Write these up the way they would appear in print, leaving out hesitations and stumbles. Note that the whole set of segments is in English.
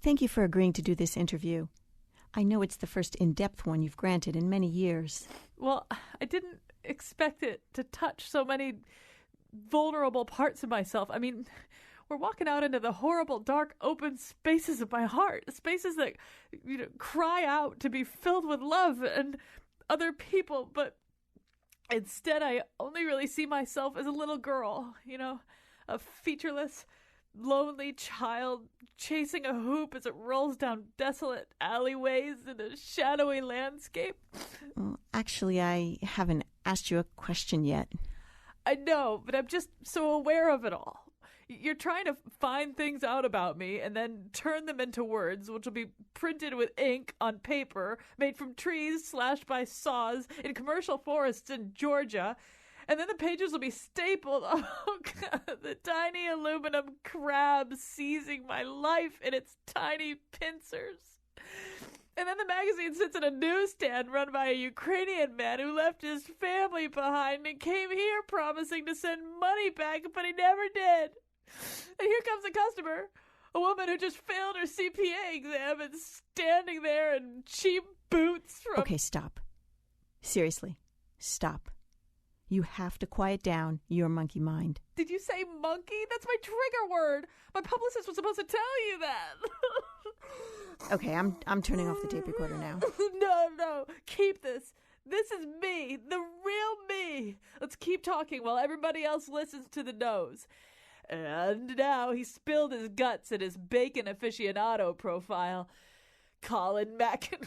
Thank you for agreeing to do this interview. I know it's the first in-depth one you've granted in many years. Well, I didn't expect it to touch so many vulnerable parts of myself. I mean, we're walking out into the horrible, dark, open spaces of my heart, spaces that, cry out to be filled with love and other people, but instead I only really see myself as a little girl, a featureless, lonely child chasing a hoop as it rolls down desolate alleyways in a shadowy landscape. Well, actually, I haven't asked you a question yet. I know, but I'm just so aware of it all. You're trying to find things out about me and then turn them into words, which will be printed with ink on paper made from trees slashed by saws in commercial forests in Georgia. And then the pages will be stapled. Oh, God, the tiny aluminum crab seizing my life in its tiny pincers. And then the magazine sits in a newsstand run by a Ukrainian man who left his family behind and came here promising to send money back, but he never did. And here comes a customer, a woman who just failed her CPA exam and standing there in cheap boots from... Okay, stop. Seriously, stop. You have to quiet down your monkey mind. Did you say monkey? That's my trigger word. My publicist was supposed to tell you that. Okay, I'm turning off the tape recorder now. No. Keep this. This is me, the real me. Let's keep talking while everybody else listens to the nose. And now he spilled his guts at his bacon aficionado profile. Colin Mackin.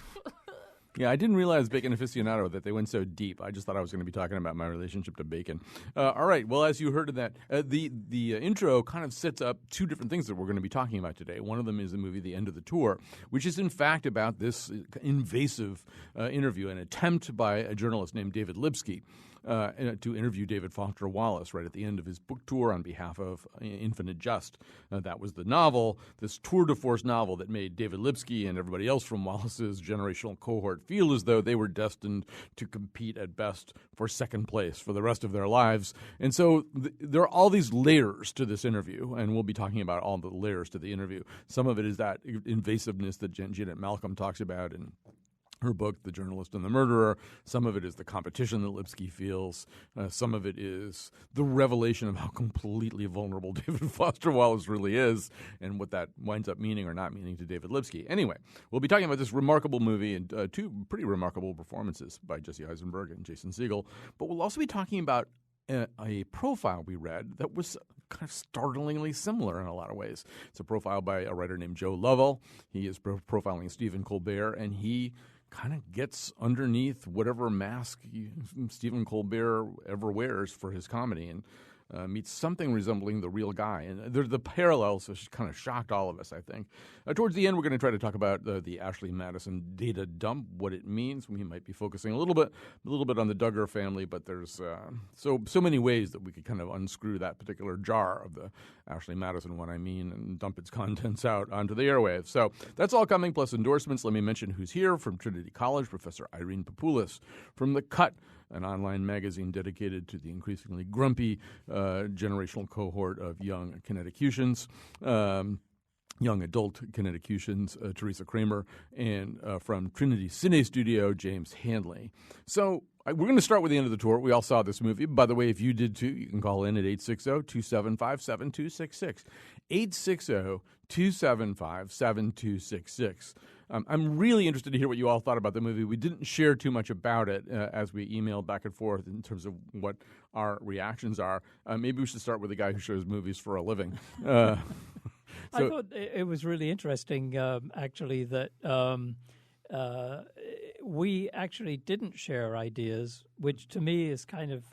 Yeah, I didn't realize Bacon Aficionado that they went so deep. I just thought I was going to be talking about my relationship to bacon. All right. Well, as you heard of that, the intro kind of sets up two different things that we're going to be talking about today. One of them is the movie The End of the Tour, which is in fact about this invasive interview, an attempt by a journalist named David Lipsky to interview David Foster Wallace right at the end of his book tour on behalf of Infinite Jest. That was the novel, this tour de force novel that made David Lipsky and everybody else from Wallace's generational cohort feel as though they were destined to compete at best for second place for the rest of their lives. And so there are all these layers to this interview, and we'll be talking about all the layers to the interview. Some of it is that invasiveness that Janet Malcolm talks about in her book, The Journalist and the Murderer. Some of it is the competition that Lipsky feels. Some of it is the revelation of how completely vulnerable David Foster Wallace really is and what that winds up meaning or not meaning to David Lipsky. Anyway, we'll be talking about this remarkable movie and two pretty remarkable performances by Jesse Eisenberg and Jason Segel. But we'll also be talking about a profile we read that was kind of startlingly similar in a lot of ways. It's a profile by a writer named Joe Lovell. He is profiling Stephen Colbert, and he kind of gets underneath whatever mask Stephen Colbert ever wears for his comedy and meets something resembling the real guy. And the parallels has kind of shocked all of us, I think. Towards the end, we're going to try to talk about the Ashley Madison data dump, what it means. We might be focusing a little bit on the Duggar family, but there's so many ways that we could kind of unscrew that particular jar of the Ashley Madison one, and dump its contents out onto the airwaves. So that's all coming, plus endorsements. Let me mention who's here. From Trinity College, Professor Irene Papoulis. From The Cut, an online magazine dedicated to the increasingly grumpy generational cohort of young Connecticutians, young adult Connecticutians, Teresa Kramer, and from Trinity Cine Studio, James Handley. So we're going to start with The End of the Tour. We all saw this movie. By the way, if you did too, you can call in at 860-275-7266. 860-275-7266. I'm really interested to hear what you all thought about the movie. We didn't share too much about it as we emailed back and forth in terms of what our reactions are. Maybe we should start with the guy who shows movies for a living. I thought it was really interesting, actually, that we actually didn't share ideas, which to me is kind of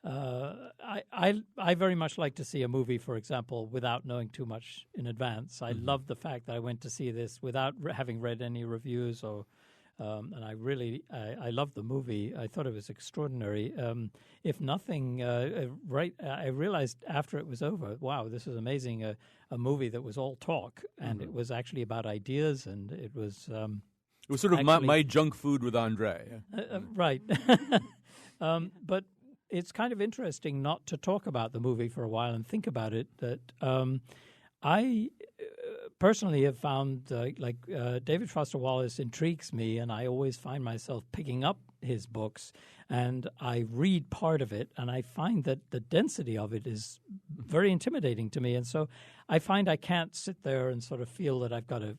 I very much like to see a movie, for example, without knowing too much in advance. I love the fact that I went to see this without having read any reviews, and I loved the movie. I thought it was extraordinary. If nothing, I realized after it was over, wow, this is amazing. A movie that was all talk, and it was actually about ideas, and it was. It was sort of my junk food with Andre. Right. But it's kind of interesting not to talk about the movie for a while and think about it. That I personally have found David Foster Wallace intrigues me, and I always find myself picking up his books, and I read part of it, and I find that the density of it is very intimidating to me, and so I find I can't sit there and sort of feel that I've got to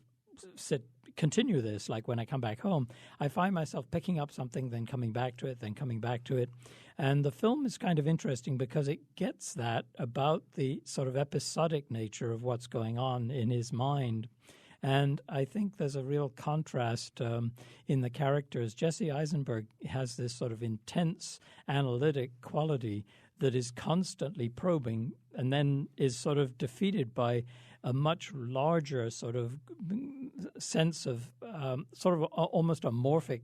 continue this. Like when I come back home, I find myself picking up something, then coming back to it, then coming back to it. And the film is kind of interesting because it gets that about the sort of episodic nature of what's going on in his mind. And I think there's a real contrast in the characters. Jesse Eisenberg has this sort of intense analytic quality that is constantly probing and then is sort of defeated by a much larger sort of sense of sort of almost a morphic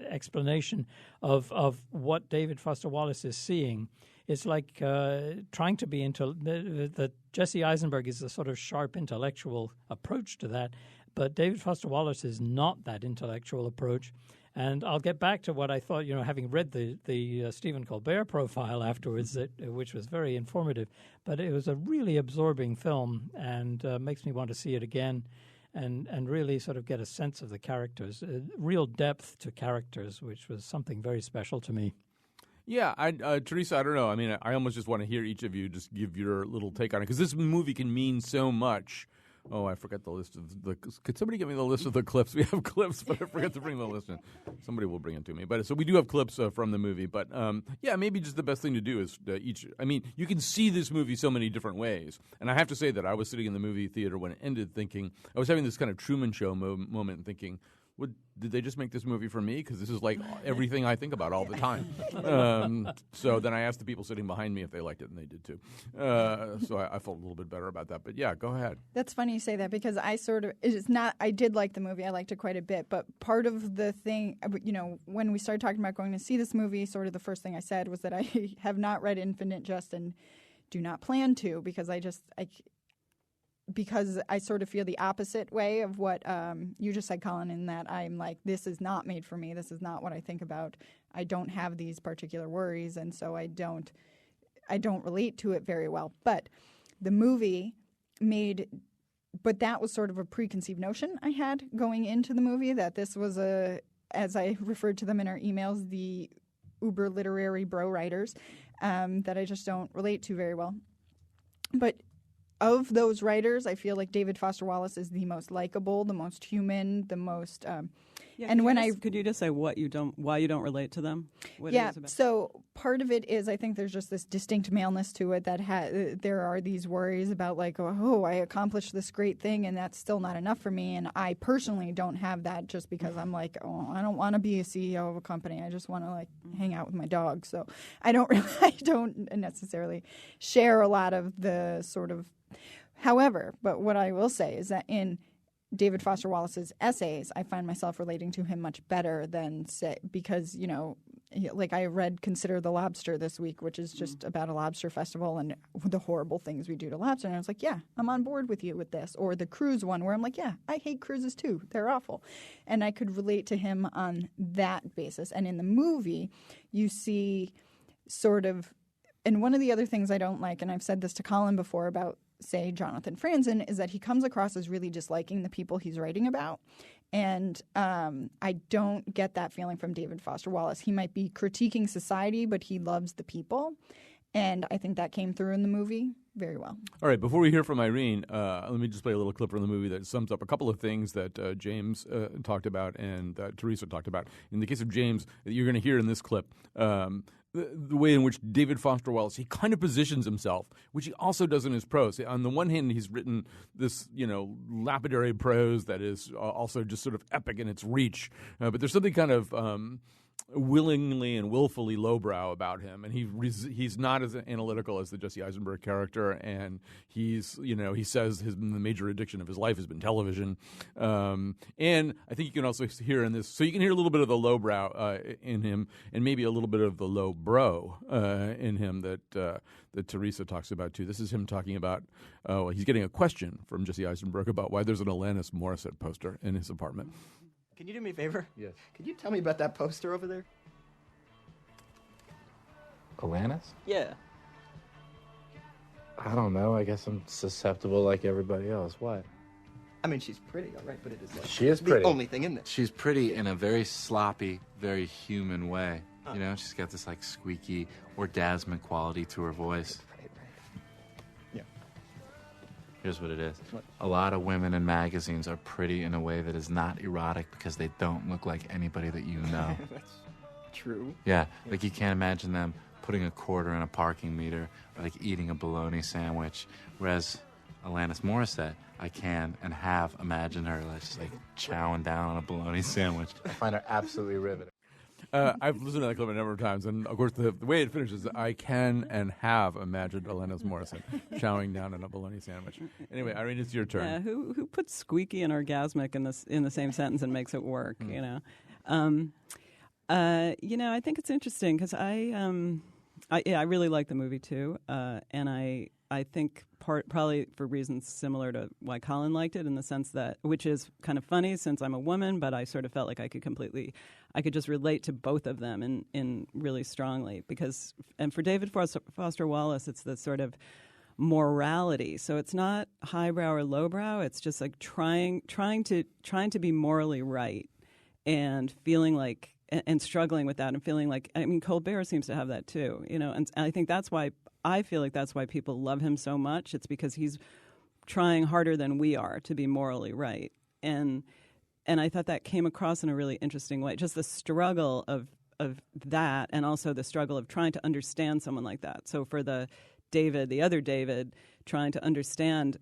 explanation of what David Foster Wallace is seeing. It's like trying to be that Jesse Eisenberg is a sort of sharp intellectual approach to that, but David Foster Wallace is not that intellectual approach. And I'll get back to what I thought, having read the Stephen Colbert profile afterwards, which was very informative. But it was a really absorbing film and makes me want to see it again and really sort of get a sense of the characters, real depth to characters, which was something very special to me. Yeah, Teresa, I don't know. I mean, I almost just want to hear each of you just give your little take on it, because this movie can mean so much. Oh, I forgot the list of the. Could somebody give me the list of the clips? We have clips, but I forgot to bring the list in. Somebody will bring it to me. But so we do have clips from the movie. But yeah, maybe just the best thing to do is I mean, you can see this movie so many different ways. And I have to say that I was sitting in the movie theater when it ended, thinking I was having this kind of Truman Show moment, and thinking, did they just make this movie for me? Because this is like everything I think about all the time. So then I asked the people sitting behind me if they liked it, and they did too. So I felt a little bit better about that. But yeah, go ahead. That's funny you say that, because I did like the movie. I liked it quite a bit. But part of the thing, when we started talking about going to see this movie, sort of the first thing I said was that I have not read Infinite Jest and do not plan to, because because I sort of feel the opposite way of what you just said, Colin, in that I'm like, this is not made for me. This is not what I think about. I don't have these particular worries, and so I don't relate to it very well. But the movie but that was sort of a preconceived notion I had going into the movie, that this was as I referred to them in our emails, the uber literary bro writers that I just don't relate to very well. But of those writers, I feel like David Foster Wallace is the most likable, the most human, the most. Could you just say why you don't relate to them? So part of it is I think there's just this distinct maleness to it that there are these worries about like, I accomplished this great thing and that's still not enough for me. And I personally don't have that, just because I'm like, I don't want to be a CEO of a company. I just want to like hang out with my dog. So I don't necessarily share a lot of the sort of. However, but what I will say is that in David Foster Wallace's essays, I find myself relating to him much better than because, like I read Consider the Lobster this week, which is just about a lobster festival and the horrible things we do to lobster. And I was like, yeah, I'm on board with you with this. Or the cruise one where I'm like, yeah, I hate cruises too. They're awful. And I could relate to him on that basis. And in the movie, you see sort of, and one of the other things I don't like, and I've said this to Colin before about, say, Jonathan Franzen, is that he comes across as really disliking the people he's writing about. And I don't get that feeling from David Foster Wallace. He might be critiquing society, but he loves the people. And I think that came through in the movie very well. All right, before we hear from Irene, let me just play a little clip from the movie that sums up a couple of things that James talked about and Teresa talked about. In the case of James, you're going to hear in this clip the way in which David Foster Wallace, he kind of positions himself, which he also does in his prose. On the one hand, he's written this, lapidary prose that is also just sort of epic in its reach. But there's something kind of willingly and willfully lowbrow about him, and he's not as analytical as the Jesse Eisenberg character, and he says the major addiction of his life has been television, and I think you can also hear in this, so you can hear a little bit of the lowbrow in him, and maybe a little bit of the lowbrow in him that Teresa talks about too. This is him talking about he's getting a question from Jesse Eisenberg about why there's an Alanis Morissette poster in his apartment. Can you do me a favor? Yes. Could you tell me about that poster over there? Alanis? Yeah. I don't know. I guess I'm susceptible like everybody else. What? I mean, she's pretty, all right, but it is like She is the pretty. only thing in there. She's pretty in a very sloppy, very human way. You know, she's got this like squeaky, orgasmic quality to her voice. Right. Yeah. Here's what it is. What? A lot of women in magazines are pretty in a way that is not erotic because they don't look like anybody that you know. That's true. Yeah, like you can't imagine them putting a quarter in a parking meter or like eating a bologna sandwich. Whereas Alanis Morissette, I can and have imagined her like just like chowing down on a bologna sandwich. I find her absolutely riveting. I've listened to that clip a number of times, and of course, the way it finishes, I can and have imagined Alanis Morissette chowing down on a bologna sandwich. Anyway, Irene, it's your turn. Yeah, who puts squeaky and orgasmic in the same sentence and makes it work? You know, I think it's interesting because I really like the movie too, and I think probably for reasons similar to why Colin liked it, in the sense that, which is kind of funny since I'm a woman, but I sort of felt like I could just relate to both of them in really strongly, because, and for David Foster Wallace, it's the sort of morality. So it's not highbrow or lowbrow. It's just like trying to be morally right and feeling like, and struggling with that and feeling like, I mean, Colbert seems to have that too, you know, and I think I feel like that's why people love him so much. It's because he's trying harder than we are to be morally right. And I thought that came across in a really interesting way. Just the struggle of that, and also the struggle of trying to understand someone like that. So for the other David, trying to understand,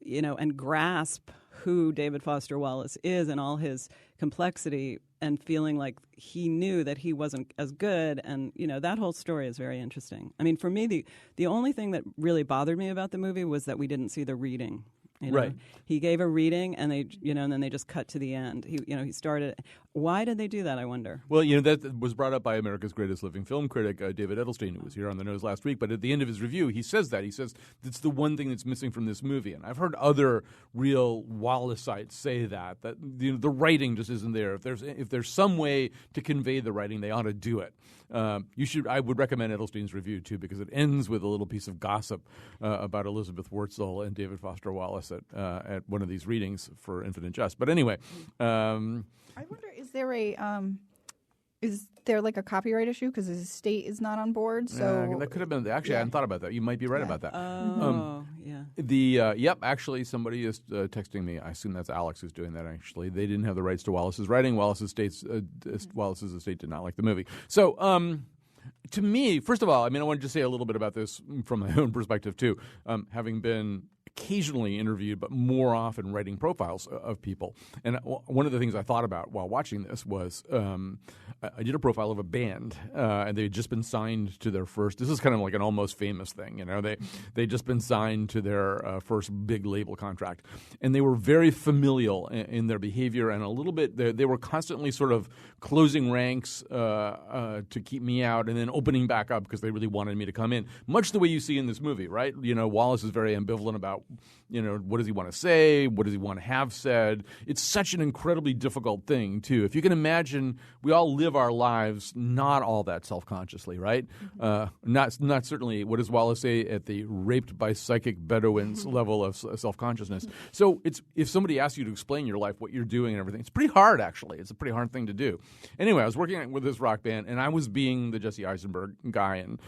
you know, and grasp who David Foster Wallace is and all his complexity, and feeling like he knew that he wasn't as good. And, you know, that whole story is very interesting. I mean, for me, the only thing that really bothered me about the movie was that we didn't see the reading. You know? Right. He gave a reading, and and then they just cut to the end. He started. Why did they do that, I wonder? Well, you know, that was brought up by America's greatest living film critic, David Edelstein, who was here on the Nose last week. But at the end of his review, he says that. He says it's the one thing that's missing from this movie. And I've heard other real Wallace-ites say that the writing just isn't there. If there's some way to convey the writing, they ought to do it. I would recommend Edelstein's review, too, because it ends with a little piece of gossip about Elizabeth Wurtzel and David Foster Wallace at one of these readings for Infinite Jest. But anyway... I wonder, is there like a copyright issue because his estate is not on board? So that could have been. Actually, I hadn't thought about that. You might be right about that. Yeah. Yep. Actually, somebody is texting me. I assume that's Alex who's doing that. Actually, they didn't have the rights to Wallace's writing. Wallace's estate did not like the movie. So. To me, first of all, I mean, I wanted to say a little bit about this from my own perspective, too. Having been occasionally interviewed, but more often writing profiles of people. And one of the things I thought about while watching this was I did a profile of a band, and they had just been signed to their first – this is kind of like an Almost Famous thing, you know. They'd just been signed to their first big label contract. And they were very familial in their behavior, and a little bit – they were constantly sort of closing ranks to keep me out, and then opening back up because they really wanted me to come in, much the way you see in this movie, right? You know, Wallace is very ambivalent about, you know, what does he want to say? What does he want to have said? It's such an incredibly difficult thing, too. If you can imagine, we all live our lives not all that self-consciously, right? Not certainly, what does Wallace say, at the raped by psychic Bedouins level of self-consciousness. So if somebody asks you to explain your life, what you're doing and everything, it's pretty hard, actually. It's a pretty hard thing to do. Anyway, I was working with this rock band, and I was being the Jesse Eisenberg guy, and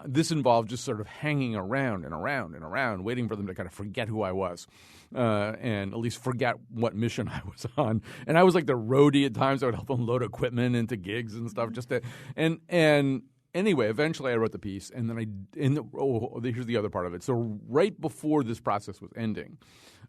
this involved just sort of hanging around and around and around, waiting for them to kind of forget who I was, and at least forget what mission I was on. And I was like the roadie at times. I would help them load equipment into gigs and stuff. And anyway, eventually I wrote the piece, and then here's the other part of it. So right before this process was ending,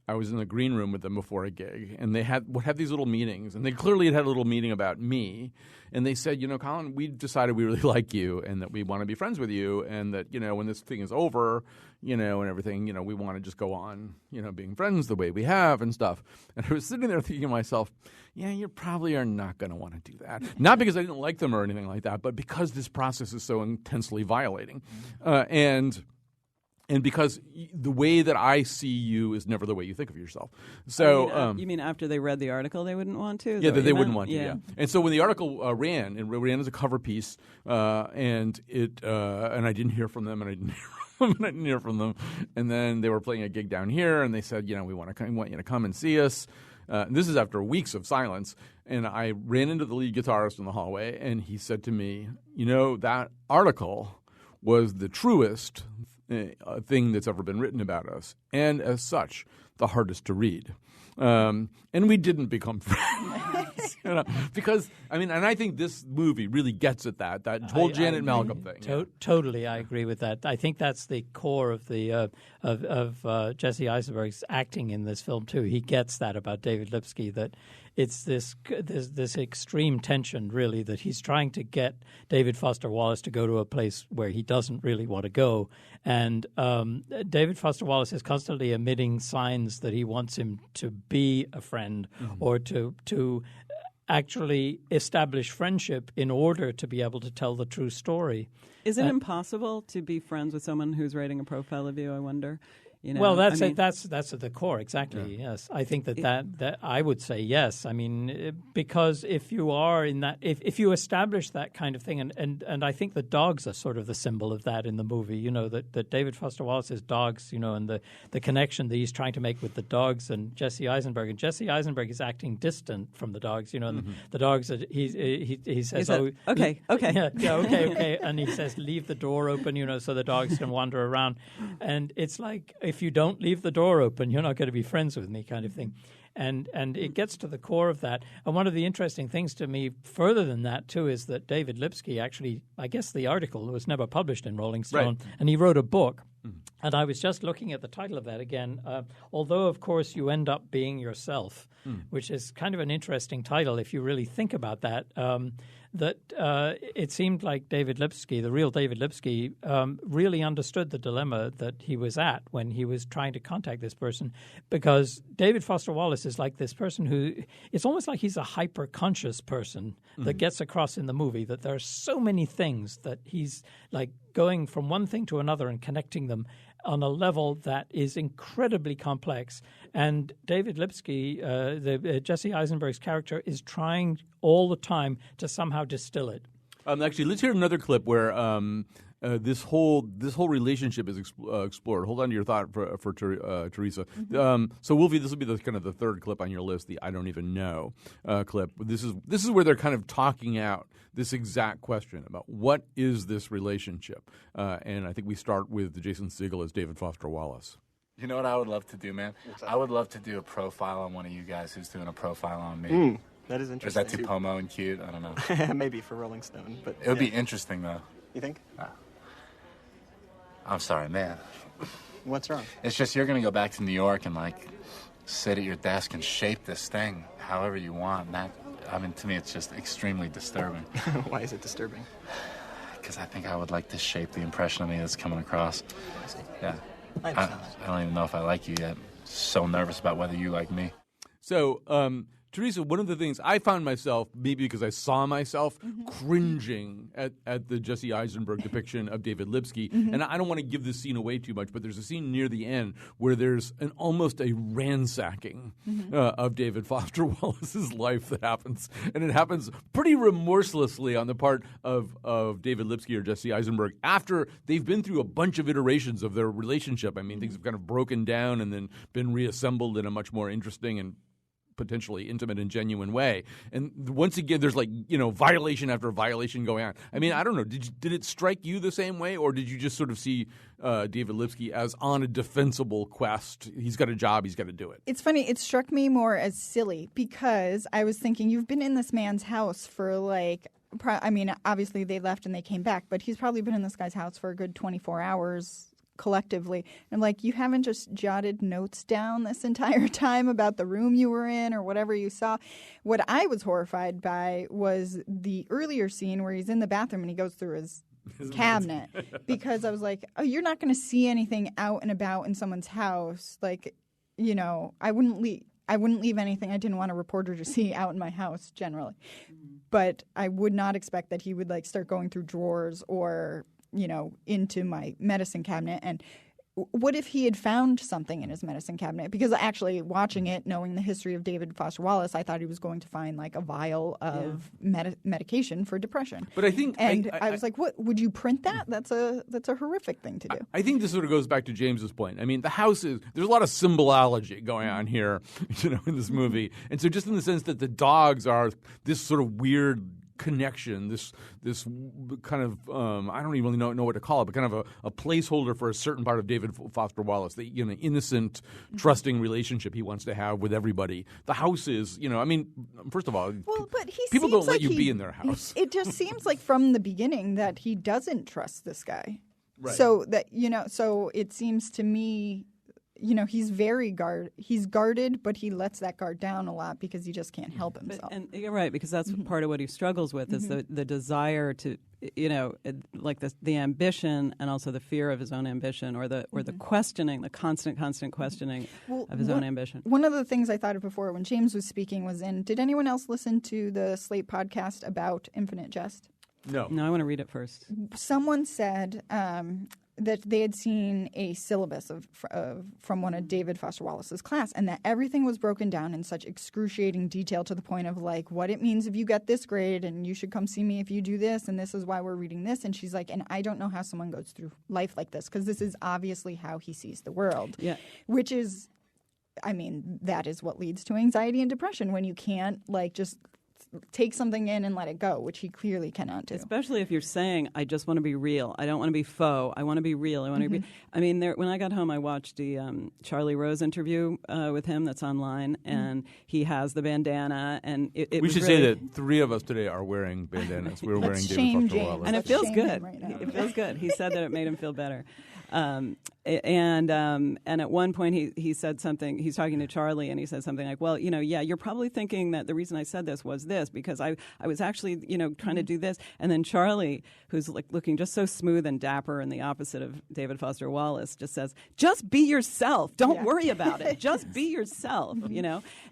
I was in the green room with them before a gig, and they would have these little meetings, and they clearly had a little meeting about me, and they said, you know, Colin, we decided we really like you and that we want to be friends with you, and that, you know, when this thing is over, you know, and everything, you know, we want to just go on, you know, being friends the way we have and stuff. And I was sitting there thinking to myself, yeah, you probably are not going to want to do that. Not because I didn't like them or anything like that, but because this process is so intensely violating. And because the way that I see you is never the way you think of yourself. So, you mean after they read the article, they wouldn't want to? Yeah, they wouldn't want to. Yeah. And so when the article ran as a cover piece, and I didn't hear from them, and I didn't hear from I didn't hear from them. And then they were playing a gig down here, and they said, we want you to come and see us. This is after weeks of silence. And I ran into the lead guitarist in the hallway, and he said to me, that article was the truest thing that's ever been written about us, and as such, the hardest to read. And we didn't become friends, because and I think this movie really gets at that whole Janet Malcolm thing. Totally, I agree with that. I think that's the core of the of Jesse Eisenberg's acting in this film too. He gets that about David Lipsky, that it's this extreme tension, really, that he's trying to get David Foster Wallace to go to a place where he doesn't really want to go. And David Foster Wallace is constantly emitting signs that he wants him to be a friend or to actually establish friendship in order to be able to tell the true story. Is it impossible to be friends with someone who's writing a profile of you, I wonder? Well, that's at the core, exactly. Yeah. Yes, I think that I would say yes. I mean, because if you are in that, if you establish that kind of thing, and I think the dogs are sort of the symbol of that in the movie. That David Foster Wallace's dogs, and the connection that he's trying to make with the dogs and Jesse Eisenberg, and Jesse Eisenberg is acting distant from the dogs. And the dogs, he says, okay, okay, and he says, leave the door open, so the dogs can wander around, and it's like, if you don't leave the door open, you're not going to be friends with me, kind of thing. And it gets to the core of that. And one of the interesting things to me further than that, too, is that David Lipsky actually, I guess the article was never published in Rolling Stone, and he wrote a book. And I was just looking at the title of that again. Although, of course, you end up being yourself, which is kind of an interesting title if you really think about that. It seemed like David Lipsky, the real David Lipsky, really understood the dilemma that he was at when he was trying to contact this person, because David Foster Wallace is like this person who, it's almost like he's a hyper-conscious person that gets across in the movie, that there are so many things that he's like going from one thing to another and connecting them on a level that is incredibly complex. And David Lipsky, Jesse Eisenberg's character, is trying all the time to somehow distill it. Actually, let's hear another clip where this whole relationship is explored. Hold on to your thought for Teresa. So Wolfie, this will be the third clip on your list, the "I don't even know" clip. This is where they're kind of talking out this exact question about what is this relationship, and I think we start with Jason Segel as David Foster Wallace. You know what I would love to do, man? I would love to do a profile on one of you guys who's doing a profile on me. That is interesting. Or is that too pomo and cute? I don't know. Maybe for Rolling Stone, but it would be interesting, though. You think? I'm sorry, man. What's wrong? It's just you're going to go back to New York and, sit at your desk and shape this thing however you want. And to me, it's just extremely disturbing. Why is it disturbing? Because I think I would like to shape the impression of me that's coming across. I see. Yeah. I understand that. I don't even know if I like you yet. I'm so nervous about whether you like me. So, Teresa, one of the things I found myself, maybe because I saw myself, cringing at the Jesse Eisenberg depiction of David Lipsky. And I don't want to give this scene away too much, but there's a scene near the end where there's almost a ransacking of David Foster Wallace's life that happens. And it happens pretty remorselessly on the part of David Lipsky or Jesse Eisenberg after they've been through a bunch of iterations of their relationship. I mean, things have kind of broken down and then been reassembled in a much more interesting and potentially intimate and genuine way. And once again, there's violation after violation going on. I mean, I don't know. Did it strike you the same way, or did you just sort of see David Lipsky as on a defensible quest? He's got a job. He's got to do it. It's funny. It struck me more as silly because I was thinking, you've been in this man's house for obviously they left and they came back, but he's probably been in this guy's house for a good 24 hours collectively. And I'm like, you haven't just jotted notes down this entire time about the room you were in or whatever you saw. What I was horrified by was the earlier scene where he's in the bathroom and he goes through his cabinet, because I was like, oh, you're not going to see anything out and about in someone's house. I wouldn't leave anything I didn't want a reporter to see out in my house generally. But I would not expect that he would start going through drawers or into my medicine cabinet. And what if he had found something in his medicine cabinet? Because actually watching it, knowing the history of David Foster Wallace, I thought he was going to find like a vial of medication for depression. But I think, and I was like, "What would you print that? That's a horrific thing to do." I think this sort of goes back to James's point. I mean, the house there's a lot of symbolology going on here, in this movie, and so just in the sense that the dogs are this sort of weird connection, this kind of I don't even really know what to call it, but kind of a placeholder for a certain part of David Foster Wallace, the innocent, trusting relationship he wants to have with everybody. The house is, I mean, first of all, but people don't let like you be in their house. It just seems like from the beginning that he doesn't trust this guy. Right. So that so it seems to me. He's he's guarded, but he lets that guard down a lot because he just can't help himself. And you're right, because that's part of what he struggles with is the desire to, like the ambition and also the fear of his own ambition, or the questioning, the constant questioning of his own ambition. One of the things I thought of before when James was speaking was did anyone else listen to the Slate podcast about Infinite Jest? No, I want to read it first. Someone said that they had seen a syllabus from one of David Foster Wallace's class, and that everything was broken down in such excruciating detail to the point of like what it means if you get this grade, and you should come see me if you do this, and this is why we're reading this. And she's like, and I don't know how someone goes through life like this, because this is obviously how he sees the world. Yeah, which is, I mean, that is what leads to anxiety and depression when you can't just take something in and let it go, which he clearly cannot do. Especially if you're saying, I just want to be real. I don't want to be faux. I want to be real. I want to be. I mean, when I got home, I watched the Charlie Rose interview with him that's online, and he has the bandana. And we should say that 3 of us today are wearing bandanas. We're wearing David Foster Wallace. And it feels good. Right now. It feels good. He said that it made him feel better. And at one point he said something. He's talking to Charlie, and he said something like, "Well, you're probably thinking that the reason I said this was this because I was actually trying to do this." And then Charlie, who's like looking just so smooth and dapper and the opposite of David Foster Wallace, just says, "Just be yourself. Don't worry about it. Just be yourself."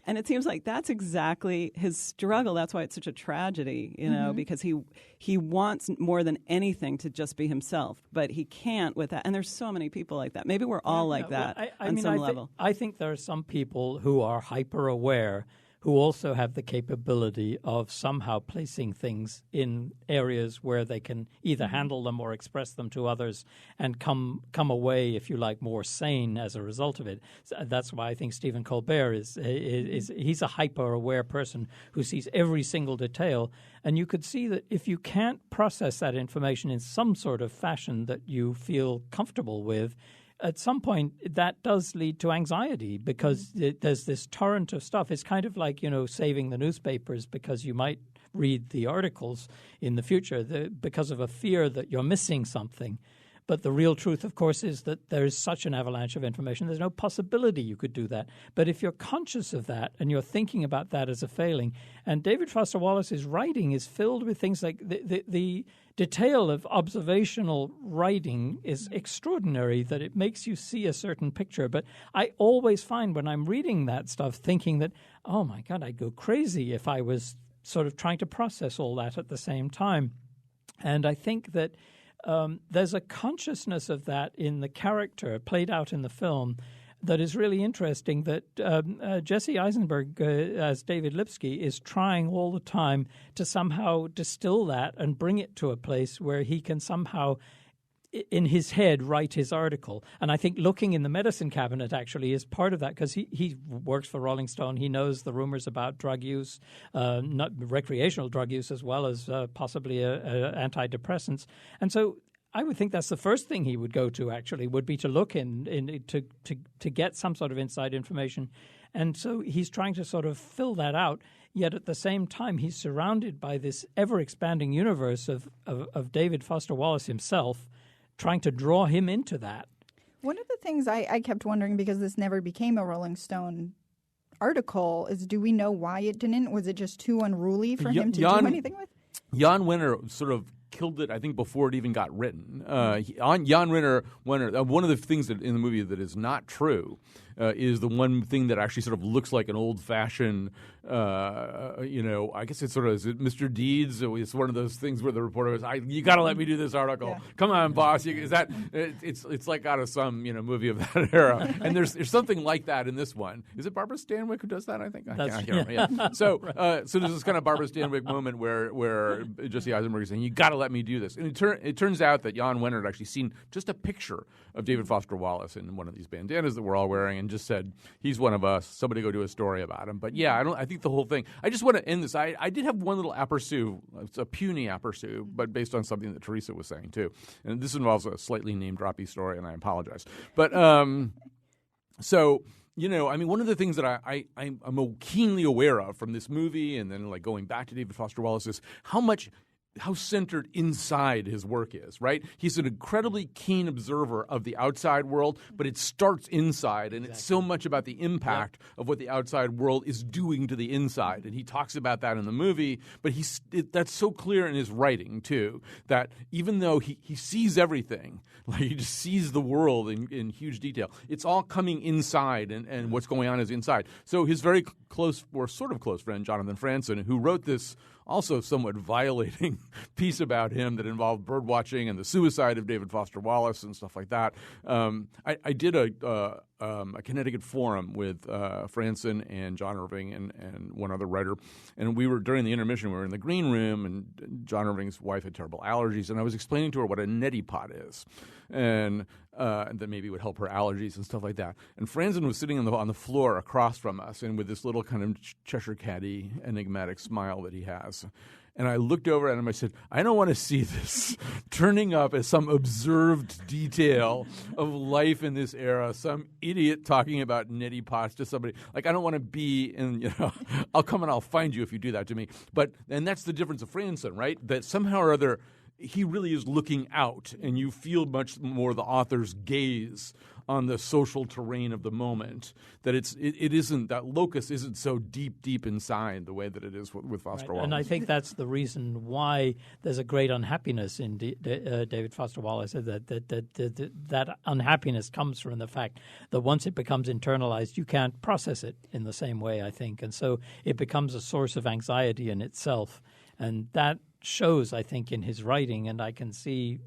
And it seems like that's exactly his struggle. That's why it's such a tragedy, because he wants more than anything to just be himself, but he can't with that. And there's so many people like that. Maybe we're all like that on some level. I think there are some people who are hyper aware who also have the capability of somehow placing things in areas where they can either handle them or express them to others and come away, if you like, more sane as a result of it. So that's why I think Stephen Colbert is he's a hyper-aware person who sees every single detail. And you could see that if you can't process that information in some sort of fashion that you feel comfortable with, at some point, that does lead to anxiety because there's this torrent of stuff. It's kind of like, saving the newspapers because you might read the articles in the future because of a fear that you're missing something. But the real truth, of course, is that there is such an avalanche of information. There's no possibility you could do that. But if you're conscious of that and you're thinking about that as a failing, and David Foster Wallace's writing is filled with things like the detail of observational writing is extraordinary, that it makes you see a certain picture. But I always find when I'm reading that stuff thinking that, oh, my God, I'd go crazy if I was sort of trying to process all that at the same time. And I think that there's a consciousness of that in the character played out in the film that is really interesting, that Jesse Eisenberg as David Lipsky is trying all the time to somehow distill that and bring it to a place where he can somehow in his head write his article. And I think looking in the medicine cabinet actually is part of that, because he works for Rolling Stone. He knows the rumors about drug use, not recreational drug use, as well as possibly antidepressants. And so I would think that's the first thing he would go to, actually, would be to look to get some sort of inside information. And so he's trying to sort of fill that out, yet at the same time he's surrounded by this ever-expanding universe of David Foster Wallace himself, trying to draw him into that. One of the things I kept wondering, because this never became a Rolling Stone article, is do we know why it didn't? Was it just too unruly for him to do anything with? Jan Wenner sort of killed it, I think, before it even got written. Jan Wenner, one of the things that in the movie that is not true is the one thing that actually sort of looks like an old-fashioned, I guess it's sort of, is it Mr. Deeds? It's one of those things where the reporter goes, you got to let me do this article. Yeah. Come on, boss. It's like out of some movie of that era. And there's something like that in this one. Is it Barbara Stanwyck who does that? I think. I can't remember. Yeah. So there's this kind of Barbara Stanwyck moment where Jesse Eisenberg is saying, you got to let me do this. And it turns out that Jan Wenner had actually seen just a picture of David Foster Wallace in one of these bandanas that we're all wearing and just said, he's one of us. Somebody go do a story about him. But yeah, I think the whole thing. I just want to end this. I did have one little aperçu. It's a puny aperçu, but based on something that Teresa was saying too. And this involves a slightly name-droppy story, and I apologize. But so, one of the things that I'm keenly aware of from this movie, and then like going back to David Foster Wallace, is how centered inside his work is, right? He's an incredibly keen observer of the outside world, but it starts inside, and it's so much about the impact of what the outside world is doing to the inside. And he talks about that in the movie, but that's so clear in his writing, too, that even though he sees everything, like he just sees the world in huge detail, it's all coming inside, and what's going on is inside. So his very close, or sort of close friend, Jonathan Franzen, who wrote this also somewhat violating piece about him that involved bird watching and the suicide of David Foster Wallace and stuff like that. I did a Connecticut forum with Franzen and John Irving and one other writer, and we were during the intermission. We were in the green room, and John Irving's wife had terrible allergies, and I was explaining to her what a neti pot is, and that maybe would help her allergies and stuff like that. And Franzen was sitting on the floor across from us, and with this little kind of Cheshire Catty enigmatic smile that he has. And I looked over at him. I said, I don't want to see this turning up as some observed detail of life in this era, some idiot talking about neti pots to somebody. Like, I don't want to be in, I'll come and I'll find you if you do that to me. And that's the difference of Franzen, right? That somehow or other, he really is looking out, and you feel much more the author's gaze on the social terrain of the moment. That it isn't, that locus isn't so deep inside the way that it is with Foster Wallace. And I think that's the reason why there's a great unhappiness in David Foster Wallace. That unhappiness comes from the fact that once it becomes internalized, you can't process it in the same way, I think. And so it becomes a source of anxiety in itself. And that shows, I think, in his writing, and I can see,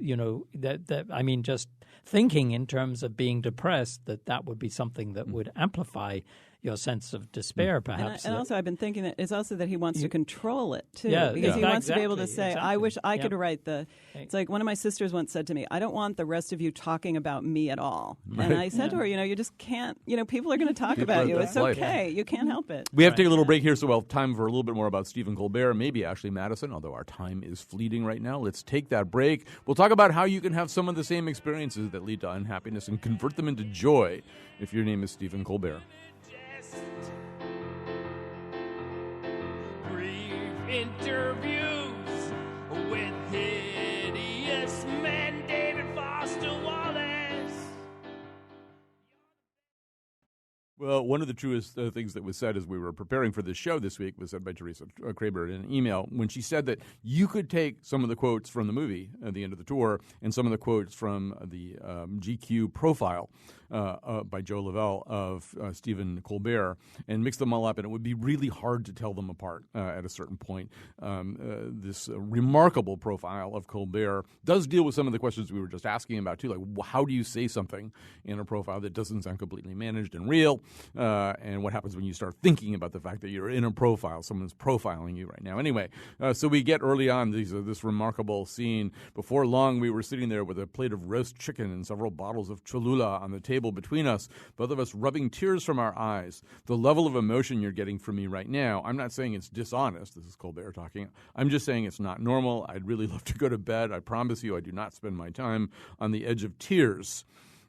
just thinking in terms of being depressed, that would be something that would amplify your sense of despair, perhaps. And also, I've been thinking that it's also that he wants to control it, too. Yeah, because he wants to be able to say, exactly. I wish I could write It's like one of my sisters once said to me, I don't want the rest of you talking about me at all. Right. And I said to her, you just can't, people are going to talk about you. It's okay. You can't help it. We have to take a little break here, so we'll have time for a little bit more about Stephen Colbert, maybe Ashley Madison, although our time is fleeting right now. Let's take that break. We'll talk about how you can have some of the same experiences that lead to unhappiness and convert them into joy if your name is Stephen Colbert. Interviews with hideous men, David Foster Wallace. Well, one of the truest things that was said as we were preparing for this show this week was said by Teresa Kraber in an email when she said that you could take some of the quotes from the movie at the end of the tour and some of the quotes from the GQ profile by Joe Lavelle of Stephen Colbert and mix them all up, and it would be really hard to tell them apart at a certain point. This remarkable profile of Colbert does deal with some of the questions we were just asking about, too, like how do you say something in a profile that doesn't sound completely managed and real, and what happens when you start thinking about the fact that you're in a profile, someone's profiling you right now. Anyway, so we get early on this remarkable scene. Before long, we were sitting there with a plate of roast chicken and several bottles of Cholula on the table between us, both of us rubbing tears from our eyes. The level of emotion you're getting from me right now, I'm not saying it's dishonest. This is Colbert talking. I'm just saying it's not normal. I'd really love to go to bed. I promise you I do not spend my time on the edge of tears.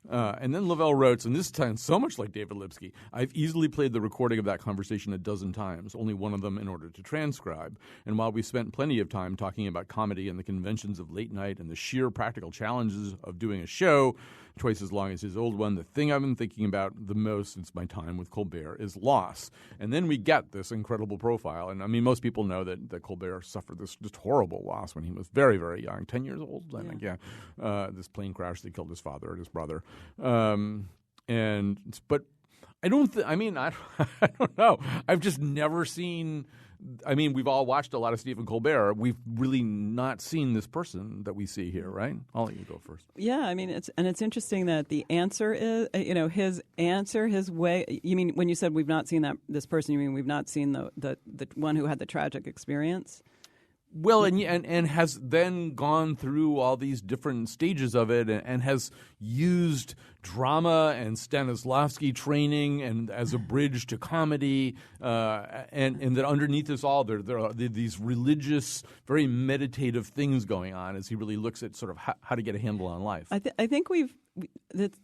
And then Lavelle wrote, and this time so much like David Lipsky, I've easily played the recording of that conversation a dozen times, only one of them in order to transcribe. And while we spent plenty of time talking about comedy and the conventions of late night and the sheer practical challenges of doing a show twice as long as his old one, the thing I've been thinking about the most since my time with Colbert is loss. And then we get this incredible profile. And I mean, most people know that Colbert suffered this just horrible loss when he was very, very young, 10 years old, I think, this plane crash that killed his father and his brother. But I don't know. I've just never seen. I mean, we've all watched a lot of Stephen Colbert. We've really not seen this person that we see here, right? I'll let you go first. Yeah, I mean, it's interesting that the answer is, his answer, his way. You mean when you said we've not seen this person? You mean we've not seen the one who had the tragic experience? Well, and has then gone through all these different stages of it, and has used drama and Stanislavski training and as a bridge to comedy, and that underneath this all there are these religious, very meditative things going on as he really looks at sort of how to get a handle on life. I think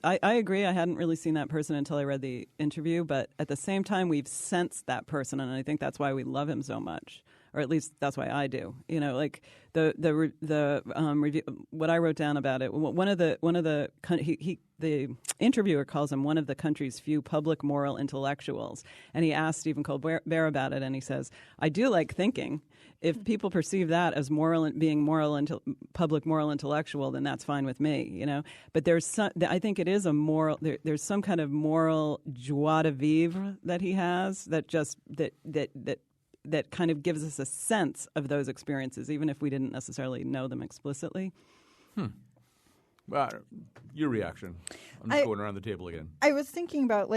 I agree. I hadn't really seen that person until I read the interview, but at the same time, we've sensed that person, and I think that's why we love him so much. Or at least that's why I do. Like the review, what I wrote down about it. The interviewer calls him one of the country's few public moral intellectuals, and he asked Stephen Colbert about it, and he says, "I do like thinking. If people perceive that as public moral intellectual, then that's fine with me, But I think it is a moral. There's some kind of moral joie de vivre that he has that kind of gives us a sense of those experiences, even if we didn't necessarily know them explicitly. Your reaction? I'm just going around the table again. I was thinking about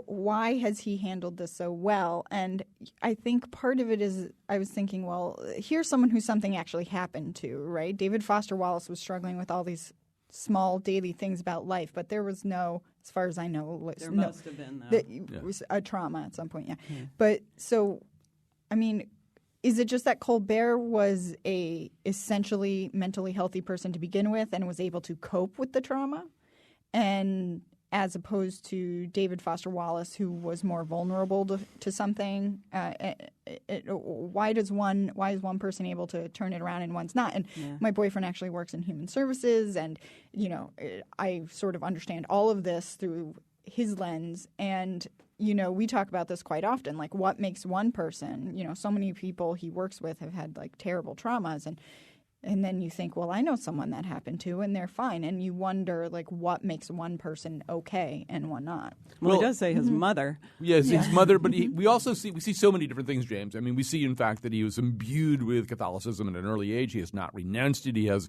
why has he handled this so well, and I think part of it is I was thinking, well, here's someone who something actually happened to, right? David Foster Wallace was struggling with all these small daily things about life, but there was no, as far as I know, there must have been though. It was a trauma at some point, yeah. But so. I mean, is it just that Colbert was a essentially mentally healthy person to begin with and was able to cope with the trauma, and as opposed to David Foster Wallace, who was more vulnerable to something? Why is one person able to turn it around and one's not? And my boyfriend actually works in human services, and I sort of understand all of this through his lens, and we talk about this quite often, like what makes one person, so many people he works with have had like terrible traumas, and then you think, well, I know someone that happened to, and they're fine, and you wonder like what makes one person okay and one not. Well, he does say his mother. Yes, his mother, but we see so many different things, James. I mean, we see in fact that he was imbued with Catholicism at an early age. He has not renounced it. He had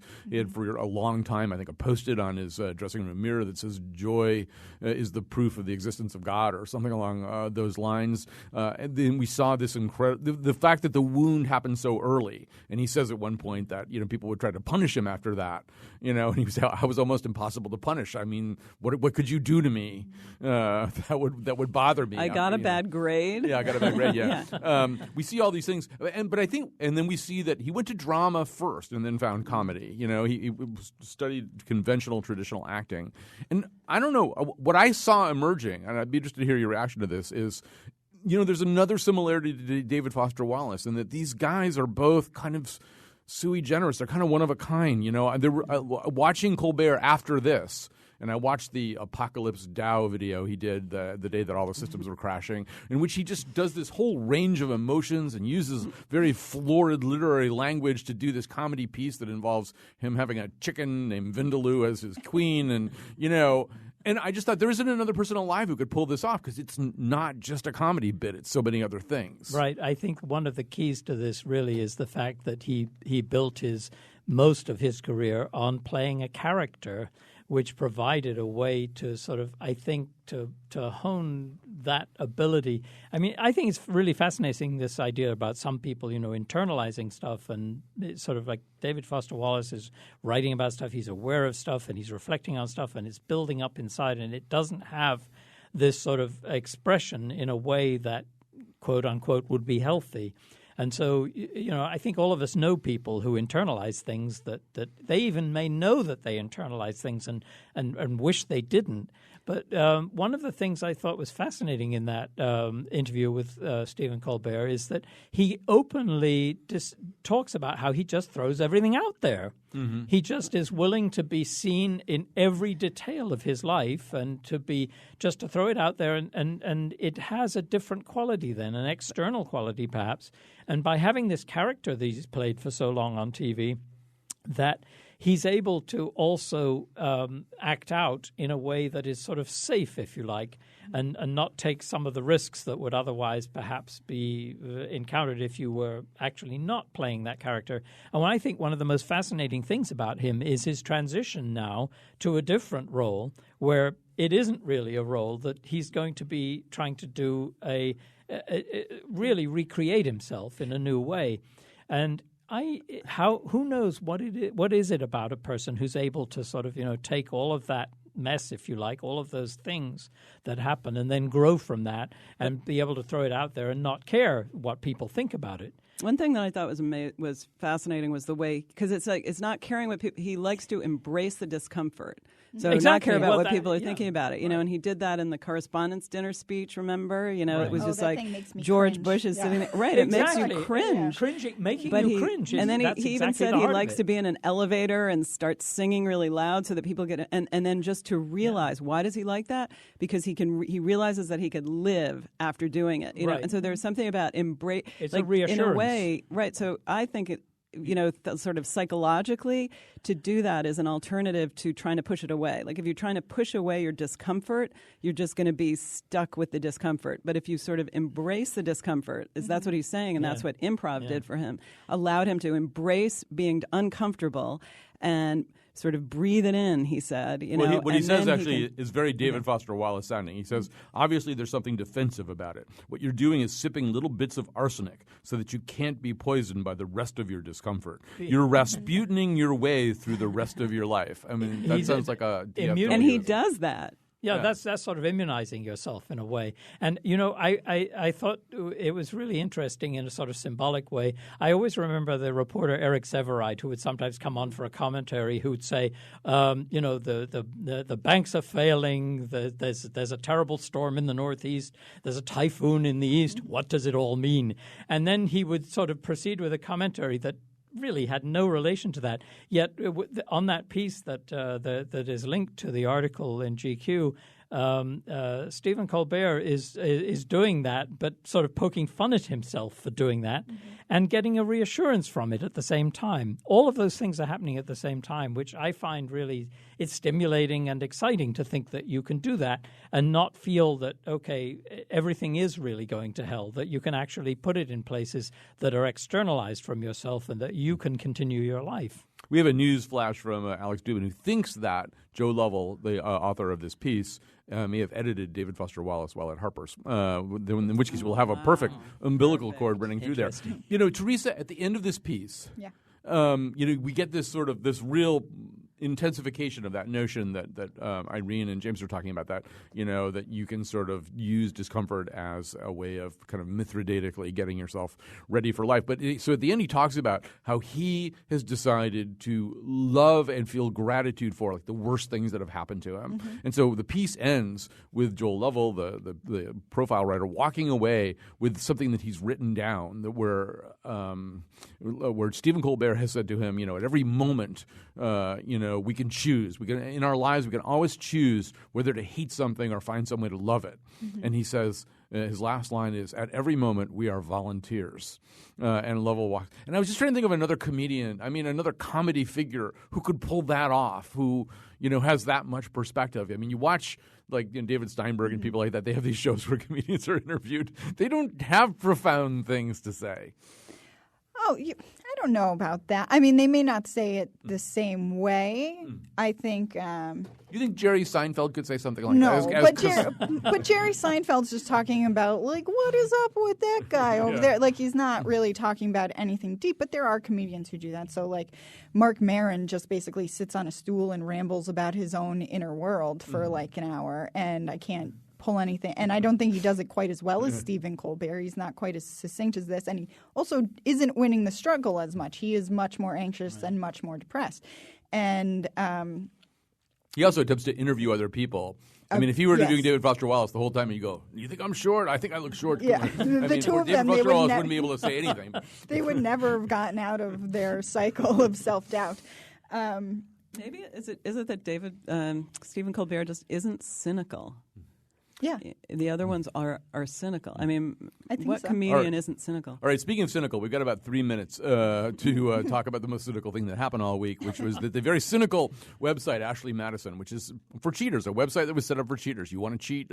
for a long time, I think, a post-it on his dressing room mirror that says "Joy is the proof of the existence of God" or something along those lines. And then we saw this incredible the fact that the wound happened so early, and he says at one point that people would try to punish him after that, and he was, I was almost impossible to punish. I mean, what could you do to me that would bother me? I got a bad grade. Yeah, I got a bad grade. Yeah, we see all these things, but I think, and then we see that he went to drama first and then found comedy. He studied conventional, traditional acting, and I don't know what I saw emerging, and I'd be interested to hear your reaction to this. Is there's another similarity to David Foster Wallace in that these guys are both kind of sui generis. They're kind of one of a kind, They were watching Colbert after this, and I watched the Apocalypse Dow video he did the day that all the systems were crashing, in which he just does this whole range of emotions and uses very florid literary language to do this comedy piece that involves him having a chicken named Vindaloo as his queen, and And I just thought there isn't another person alive who could pull this off, because it's not just a comedy bit. It's so many other things. Right. I think one of the keys to this really is the fact that he built most of his career on playing a character, which provided a way to sort of, I think, to hone that ability. I mean, I think it's really fascinating, this idea about some people, internalizing stuff, and it's sort of like David Foster Wallace is writing about stuff, he's aware of stuff, and he's reflecting on stuff, and it's building up inside, and it doesn't have this sort of expression in a way that, quote unquote, would be healthy. And so, I think all of us know people who internalize things that they even may know that they internalize things and wish they didn't. But one of the things I thought was fascinating in that interview with Stephen Colbert is that he openly talks about how he just throws everything out there. Mm-hmm. He just is willing to be seen in every detail of his life, and to throw it out there, and it has a different quality then, an external quality perhaps. And by having this character that he's played for so long on TV, that he's able to also act out in a way that is sort of safe, if you like, and not take some of the risks that would otherwise perhaps be encountered if you were actually not playing that character. And I think one of the most fascinating things about him is his transition now to a different role where it isn't really a role that he's going to be trying to do really recreate himself in a new way. And who knows what is it about a person who's able to sort of, take all of that mess, if you like, all of those things that happen and then grow from that and be able to throw it out there and not care what people think about it. One thing that I thought was fascinating was the way, because it's not caring what people, he likes to embrace the discomfort. So not care about what people are thinking about it, and he did that in the correspondence dinner speech, remember? It was just like George Bush is sitting there. Right, it makes you cringe. Making you cringe. And then he even said he likes to be in an elevator and start singing really loud so that people get, and then just to realize, why does he like that? Because he realizes that he could live after doing it, know? And so there's something about embrace, it's like, a reassurance. in a way, right, so I think it, sort of psychologically, to do that is an alternative to trying to push it away. Like if you're trying to push away your discomfort, you're just going to be stuck with the discomfort. But if you sort of embrace the discomfort, that's what he's saying, and that's what improv did for him, allowed him to embrace being uncomfortable and sort of breathe it in, he said. What he says actually is very David Foster Wallace sounding. He says, obviously there's something defensive about it. What you're doing is sipping little bits of arsenic so that you can't be poisoned by the rest of your discomfort. You're Rasputining your way through the rest of your life. I mean, that sounds like a... And he does that. Yeah, that's sort of immunizing yourself in a way. And, I thought it was really interesting in a sort of symbolic way. I always remember the reporter Eric Severide, who would sometimes come on for a commentary, who would say, the banks are failing, there's a terrible storm in the Northeast, there's a typhoon in the East, what does it all mean? And then he would sort of proceed with a commentary that really had no relation to that. Yet on that piece that is linked to the article in GQ, Stephen Colbert is doing that, but sort of poking fun at himself for doing that and getting a reassurance from it at the same time. All of those things are happening at the same time, which I find really it's stimulating and exciting to think that you can do that and not feel that, okay, everything is really going to hell, that you can actually put it in places that are externalized from yourself and that you can continue your life. We have a news flash from Alex Dubin, who thinks that Joe Lovell, the author of this piece, may have edited David Foster Wallace while at Harper's, in which case we'll have a perfect umbilical cord running through there. Teresa, at the end of this piece, we get this real intensification of that notion that Irene and James were talking about, that that you can sort of use discomfort as a way of kind of mithridatically getting yourself ready for life. But so at the end he talks about how he has decided to love and feel gratitude for like the worst things that have happened to him. And so the piece ends with Joel Lovell, the profile writer, walking away with something that he's written down, that where Stephen Colbert has said to him, at every moment, we can choose. We can, in our lives, we can always choose whether to hate something or find some way to love it. And he says, his last line is, "At every moment, we are volunteers." And Lovell walks. And I was just trying to think of another comedian, another comedy figure who could pull that off, who, has that much perspective. You watch like David Steinberg and people like that. They have these shows where comedians are interviewed. They don't have profound things to say. Oh, I don't know about that. They may not say it the same way. I think... you think Jerry Seinfeld could say something like that? No, but Jerry Seinfeld's just talking about, like, what is up with that guy over there? Like, he's not really talking about anything deep, but there are comedians who do that. So, like, Mark Maron just basically sits on a stool and rambles about his own inner world for, like, an hour, and I can't pull anything. And I don't think he does it quite as well as Stephen Colbert. He's not quite as succinct as this. And he also isn't winning the struggle as much. He is much more anxious and much more depressed. And he also attempts to interview other people. If he were to do David Foster Wallace the whole time, you go, "You think I'm short? I think I look short." Yeah, the two of them, David Foster Wallace wouldn't be able to say anything. They would never have gotten out of their cycle of self-doubt. Maybe is it that Stephen Colbert just isn't cynical? Yeah. The other ones are cynical. I mean, I think what so. comedian isn't cynical? All right, speaking of cynical, we've got about 3 minutes to talk about the most cynical thing that happened all week, which was that the very cynical website, Ashley Madison, which is for cheaters, a website that was set up for cheaters. You want to cheat?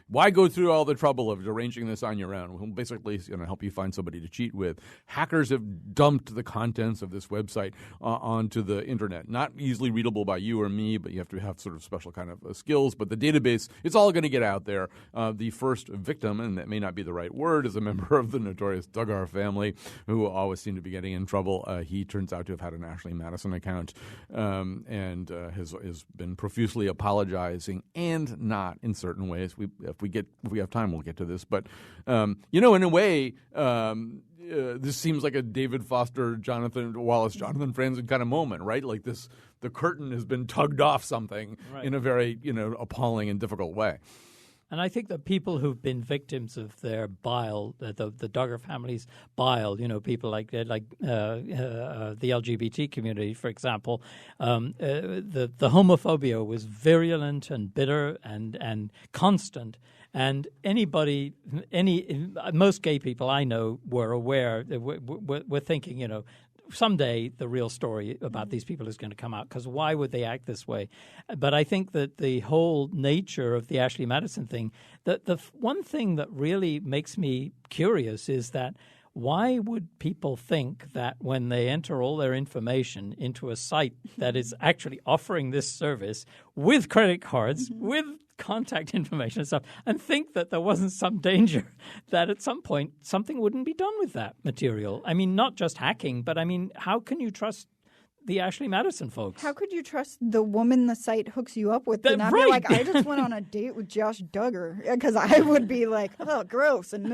Why go through all the trouble of arranging this on your own? We'll basically help you find somebody to cheat with. Hackers have dumped the contents of this website onto the internet. Not easily readable by you or me, but you have to have sort of special kind of skills. But the database, it's all going to get out there. The first victim, and that may not be the right word, is a member of the notorious Duggar family who always seem to be getting in trouble. He turns out to have had an Ashley Madison account and has been profusely apologizing and not in certain ways. If we have time, we'll get to this. But, in a way, this seems like a David Foster, Jonathan Franzen kind of moment, right? Like the curtain has been tugged off something in a very, appalling and difficult way. And I think that people who've been victims of their bile, the Duggar family's bile, people like the LGBT community, for example, the homophobia was virulent and bitter and constant. And most gay people I know were aware, were thinking, someday the real story about these people is going to come out, because why would they act this way? But I think that the whole nature of the Ashley Madison thing, the one thing that really makes me curious is that why would people think that when they enter all their information into a site that is actually offering this service with credit cards, with contact information and stuff, and think that there wasn't some danger that at some point something wouldn't be done with that material? I mean, not just hacking, but I mean, how can you trust the Ashley Madison folks? How could you trust the woman the site hooks you up with to not right. be like, I just went on a date with Josh Duggar? Because I would be like, oh, gross, and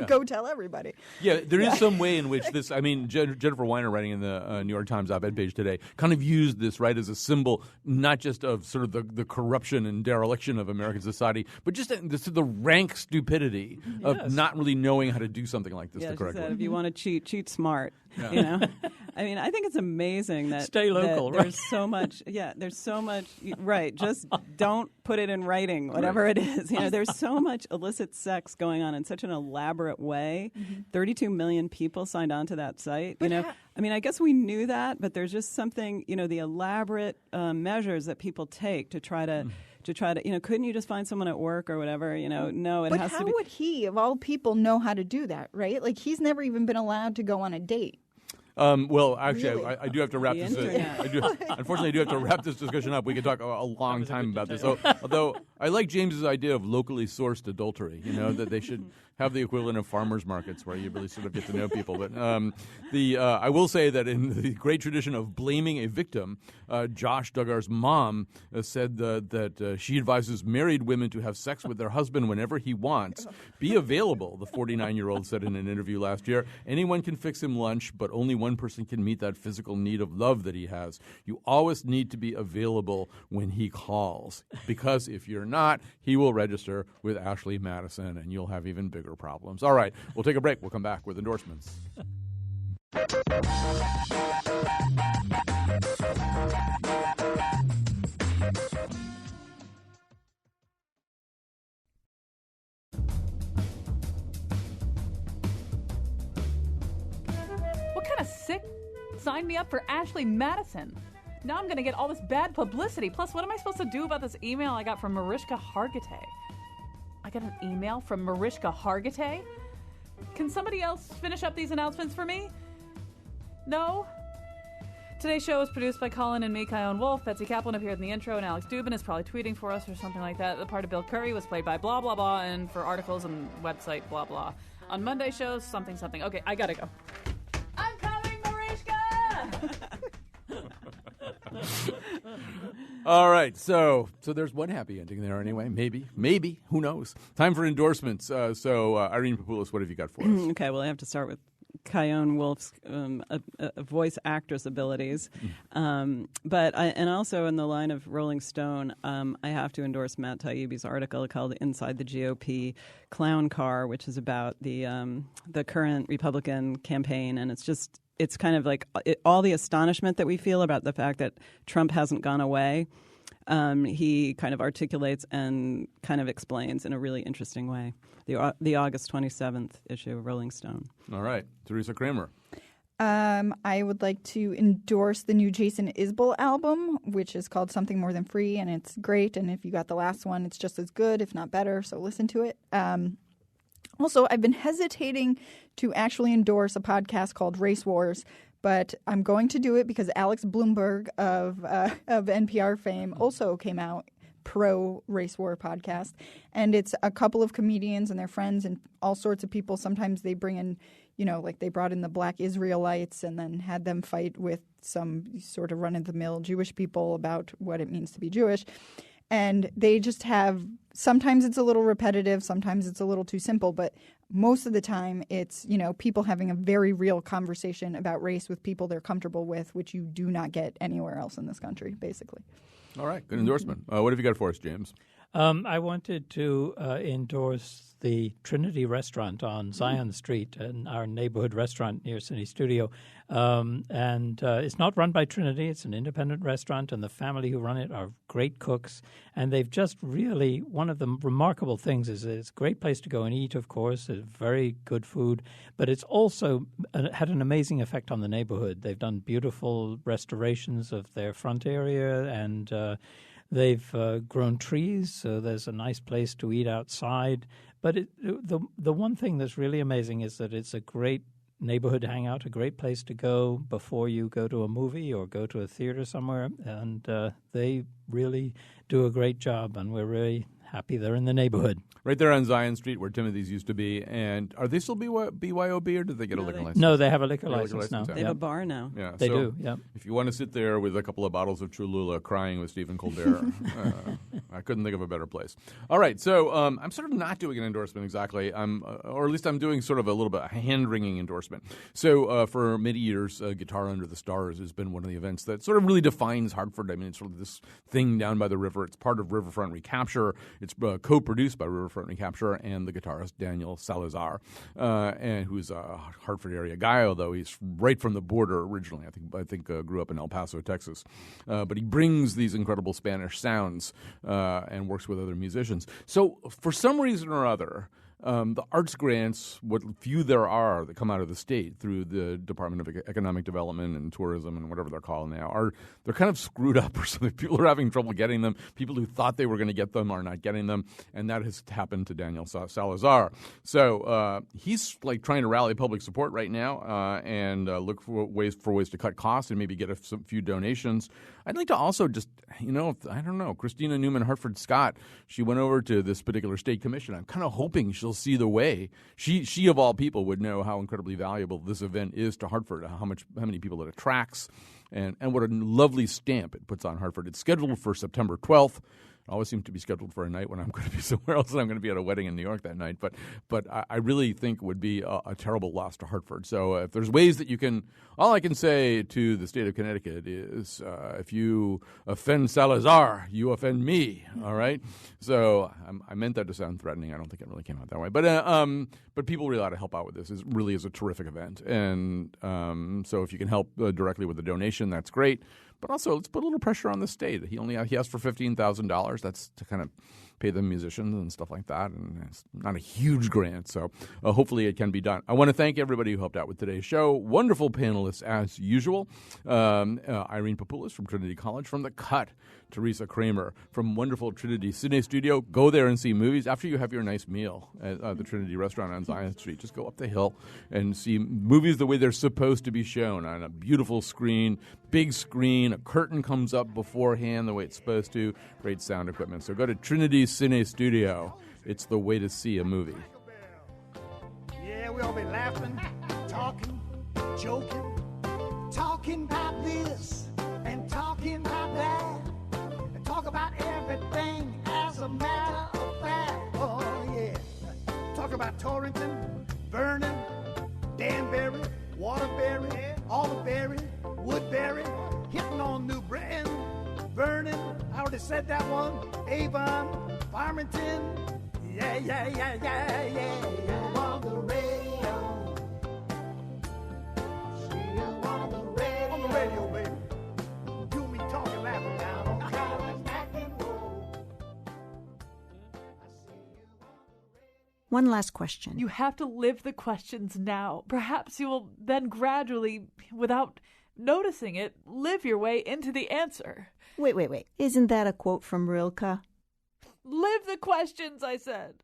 go tell everybody. Yeah, there is some way in which this, I mean, Jennifer Weiner, writing in the New York Times op-ed page today, kind of used this, right, as a symbol, not just of sort of the corruption and dereliction of American society, but just the rank stupidity of not really knowing how to do something like this the correct way. If you want to cheat smart. Yeah. I mean, I think it's amazing that stay local. That there's so much. Yeah, there's so much. Right, just don't put it in writing, whatever it is. There's so much illicit sex going on in such an elaborate way. 32 million people signed on to that site. I mean, I guess we knew that, but there's just something. The elaborate measures that people take to try to. Couldn't you just find someone at work or whatever? No, it has to be. But how would he, of all people, know how to do that, right? Like, he's never even been allowed to go on a date. Well, actually, Really? I do have to wrap this. Unfortunately, I do have to wrap this discussion up. We could talk a long time about this. Although I like James's idea of locally sourced adultery. That they should have the equivalent of farmers markets where you really sort of get to know people. But I will say that in the great tradition of blaming a victim, Josh Duggar's mom said that she advises married women to have sex with their husband whenever he wants. Be available, the 49-year-old said in an interview last year. Anyone can fix him lunch, but only one person can meet that physical need of love that he has. You always need to be available when he calls, because if you're not, he will register with Ashley Madison and you'll have even bigger problems. All right, we'll take a break. We'll come back with endorsements. What kind of sick signed me up for Ashley Madison? Now I'm going to get all this bad publicity. Plus, what am I supposed to do about this email I got from Mariska Hargitay? I got an email from Mariska Hargitay? Can somebody else finish up these announcements for me? No? Today's show is produced by Colin and me, Kyone Wolf. Betsy Kaplan appeared in the intro, and Alex Dubin is probably tweeting for us or something like that. The part of Bill Curry was played by blah, blah, blah, and for articles and website, blah, blah. On Monday shows, something, something. Okay, I gotta go. I'm coming, Mariska! All right, so there's one happy ending there anyway. Maybe, who knows? Time for endorsements. So Irene Papoulis, what have you got for us? Okay, well, I have to start with Kyone Wolf's voice actress abilities, and also in the line of Rolling Stone, I have to endorse Matt Taibbi's article called "Inside the GOP Clown Car," which is about the current Republican campaign, and it's kind of like all the astonishment that we feel about the fact that Trump hasn't gone away. he kind of articulates and kind of explains in a really interesting way. The August 27th issue of Rolling Stone. All right. Teresa Kramer. I would like to endorse the new Jason Isbell album, which is called Something More Than Free, and it's great. And if you got the last one, it's just as good, if not better, so listen to it. Also, I've been hesitating to actually endorse a podcast called Race Wars, but I'm going to do it because Alex Bloomberg of NPR fame also came out pro race war podcast. And it's a couple of comedians and their friends and all sorts of people. Sometimes they bring in, like they brought in the Black Israelites and then had them fight with some sort of run-of-the-mill Jewish people about what it means to be Jewish. And they just have – sometimes it's a little repetitive, sometimes it's a little too simple, but most of the time it's, people having a very real conversation about race with people they're comfortable with, which you do not get anywhere else in this country, basically. All right. Good endorsement. What have you got for us, James? I wanted to endorse the Trinity Restaurant on Zion Street, our neighborhood restaurant near Cine Studio. And it's not run by Trinity. It's an independent restaurant, and the family who run it are great cooks. And they've just really, one of the remarkable things is it's a great place to go and eat, of course. It's very good food. But it's also had an amazing effect on the neighborhood. They've done beautiful restorations of their front area, and they've grown trees, so there's a nice place to eat outside. But the one thing that's really amazing is that it's a great neighborhood hangout, a great place to go before you go to a movie or go to a theater somewhere. And they really do a great job, and we're really happy they're in the neighborhood. Right there on Zion Street where Timothy's used to be. And are they still BYOB or did they get a liquor license? No, they have a liquor license now. They have a bar now. Yeah, they do, yeah. If you want to sit there with a couple of bottles of Cholula crying with Stephen Colbert, I couldn't think of a better place. All right, so I'm sort of not doing an endorsement exactly, or at least I'm doing sort of a little bit hand-wringing endorsement. So for many years, Guitar Under the Stars has been one of the events that sort of really defines Hartford. I mean, it's sort of this thing down by the river. It's part of Riverfront Recapture. It's co-produced by Riverfront Recapture and the guitarist Daniel Salazar, and who's a Hartford area guy, although he's right from the border originally. I think grew up in El Paso, Texas. But he brings these incredible Spanish sounds and works with other musicians. So for some reason or other, the arts grants, what few there are that come out of the state through the Department of Economic Development and Tourism and whatever they're called now, they're kind of screwed up or something. People are having trouble getting them. People who thought they were going to get them are not getting them, and that has happened to Daniel Salazar. So he's like trying to rally public support right now and look for ways to cut costs and maybe get a few donations. I'd like to also just, I don't know, Christina Newman Hartford Scott, she went over to this particular state commission. I'm kind of hoping she'll see the way. She of all people would know how incredibly valuable this event is to Hartford, how many people it attracts, and what a lovely stamp it puts on Hartford. It's scheduled for September 12th. It always seems to be scheduled for a night when I'm going to be somewhere else and I'm going to be at a wedding in New York that night. But I really think it would be a terrible loss to Hartford. So if there's ways that you can – all I can say to the state of Connecticut is if you offend Salazar, you offend me, all right? So I meant that to sound threatening. I don't think it really came out that way. But people really ought to help out with this. It really is a terrific event. And so if you can help directly with the donation, that's great. But also, let's put a little pressure on the state. He asked for $15,000. That's to kind of pay the musicians and stuff like that. And it's not a huge grant, so hopefully it can be done. I want to thank everybody who helped out with today's show. Wonderful panelists as usual. Irene Papoulis from Trinity College, from The Cut. Teresa Kramer from wonderful Trinity Cine Studio. Go there and see movies. After you have your nice meal at the Trinity Restaurant on Zion Street, just go up the hill and see movies the way they're supposed to be shown, on a beautiful screen, big screen. A curtain comes up beforehand the way it's supposed to. Great sound equipment. So go to Trinity Cine Studio. It's the way to see a movie. Yeah, we all be laughing, talking, joking, talking about this and talking about that. Talk about everything as a matter of fact. Oh, yeah. Talk about Torrington, Vernon, Danbury, Waterbury, Alderbury, Woodbury, hitting on New Britain, Vernon, I already said that one, Avon, Farmington. Yeah. You're on the radio. You're on the radio. On the radio, baby. You and me talking, laughing now. One last question. You have to live the questions now. Perhaps you will then gradually, without noticing it, live your way into the answer. Wait. Isn't that a quote from Rilke? Live the questions, I said.